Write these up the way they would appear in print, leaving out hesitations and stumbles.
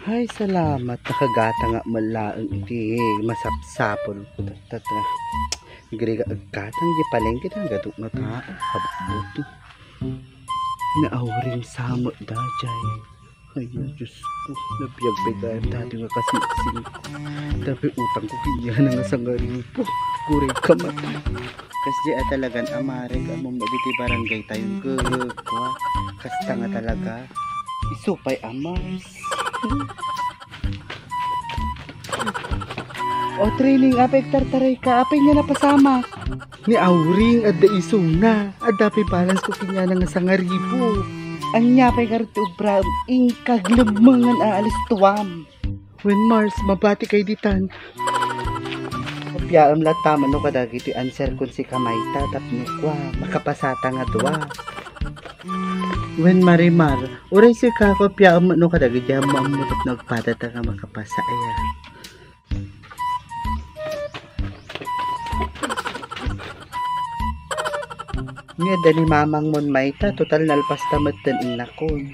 Ay, salamat. Nakagata nga malaang iti masapsapol ko. Tata. Griga agkatang di palengke ng gadok na tao. Habot. Naawring samo dajay. Ay, Diyos ko. Nabiyag-bigay dati nga kasing tapi utang ko kanya na nga sa ngaripo. Guri ka mata. Kasi talagang amarek among mabiti barangay tayong gagwa. Kasta nga talaga. Isupay amas. O training apek tartaray ka apay nga napasama ni awring adda isuna adda pay balance ko kinya nga sa ngaribo anya pay karto bram ingkaglemangan aalis tuwam when Mars mabati kay ditan piaam lataman no kadagiti answer kun si kamay tatap ni kwa makapasata nga duwa when Marimar uray si kako piaam no kadagiti mamutop nagpadata nga makapasa aya. Nga dali mamang mon maita total nalpas tamat dan inakon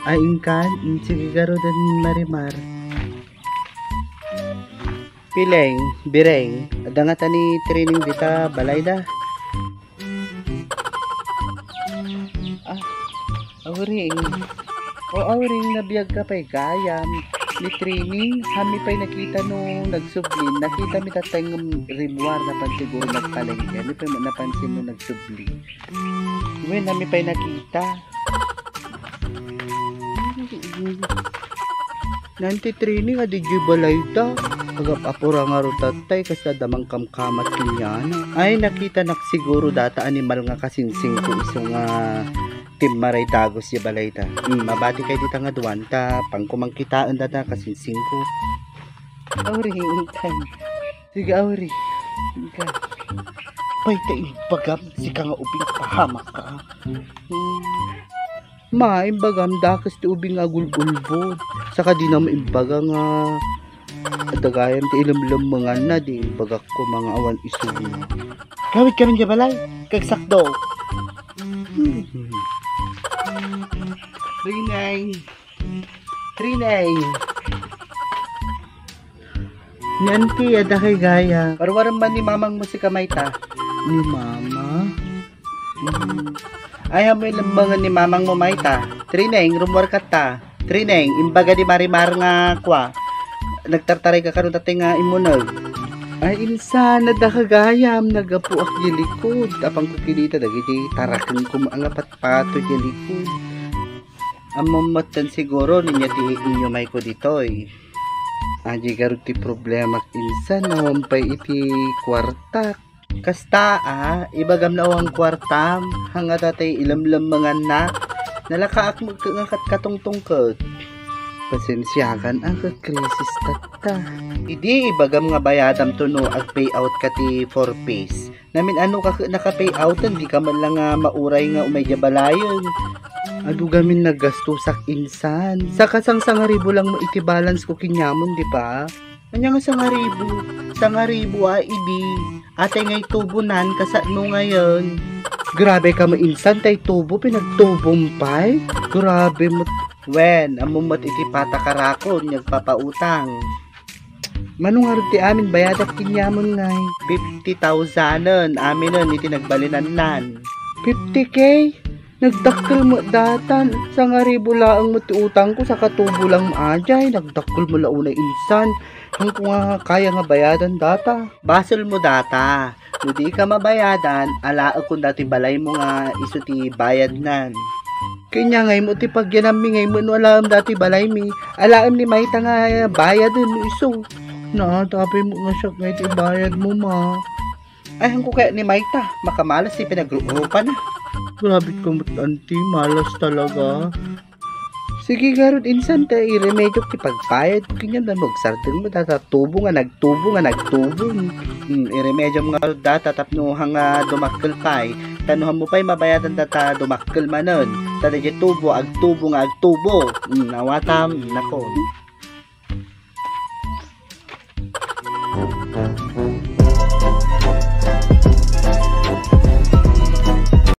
aing kan sige garo dan Marimar pileng bireng ada nga tani training dita balay da awring nabiyag ka pa'y gayam ni training kami pa'y nakita no nagsublin nakita mi tatayong ribuar na pansiguro nagpalengke mi pa'y napansin no nagsublin when kami pa'y nakita nanti training adi balay da agap apura nga ro tatay kasi damang kamkamat kinyana ay nakita siguro data animal nga kasinsing ko iso nga tim maray dagos ya balay ta mabati kay dita nga duwan ta pang kumangkitaan data kasinsing ko awri kan sige awri kan pay ta imbagam si ka nga ubing pahamak ka imbagam dakas ti ubing agul-ulbod saka di na maimbaga nga dagayam ti ilam-lamangan na di bagak ko mga awan isuwi gawit kami dya balay kagsakdo Trinay Nanti ada kay gaya warwaran man ni mamang mo si kamayta ni mama ayaw mo ilambangan ni mamang mo mayta Trinay rumwar kata Trinay imbaga di Marimar nga kwa nagtartaray ka karon tatay nga imunag ay insana da kagayam nagapuak di likod apang kukilita dagiti tarakin ko ang apat-pato di likod amamatan siguro ninya ti inyo may ko ditoy aji garut ti problema insan nawampay iti kwarta kasta ibagam na ang kwartam hanga tatay ilamlamangan na nalakaak magkakat katungtungkot pasensyakan ang krisis tata idi ibagam nga bayadam to no ag payout ka ti 4 pays namin ano ka naka payoutan di ka man lang mauray nga umay balayon adu gamin nagastusak insan saka sangaribo lang mo iti balance ko kinyamon di ba anya nga sangaribo idi atay ngay tubunan kasano ngayon grabe ka mo insan tay tubo pinagtubumpay grabe mo wen amumot iti patakarakon nagpapautang manong ti amin bayadak kinyamon ngay 50,000 amin nun iti nagbalinan nan 50k nagdakkel mo datan sa ngaribo laang mo ti utang ko sa katubo lang maajay nagdakkel mo launay insan hang ko nga kaya nga bayadan data basel mo data no di ka mabayadan alaag kung dati balay mo nga iso ti bayad nan kanya ngay mo ti pagyanami ngay mo no alam dati balay mi alaam ni mayta nga bayad no iso na tapay mo nga siya ngay ti bayad mo ma ay hang ko kaya ni mayta makamalas si pinagrupa na grabe ka auntie, malas talaga. Sige garot insan ta i-remedyo ti pagpayad kinyan dan magsarden mo data tubo nga nagtubo i-remedyo nga data tapno hanga dumakkel pay tanuhan mo pay mabayadan data dumakkel manon tada tubo agtubo nawatam nako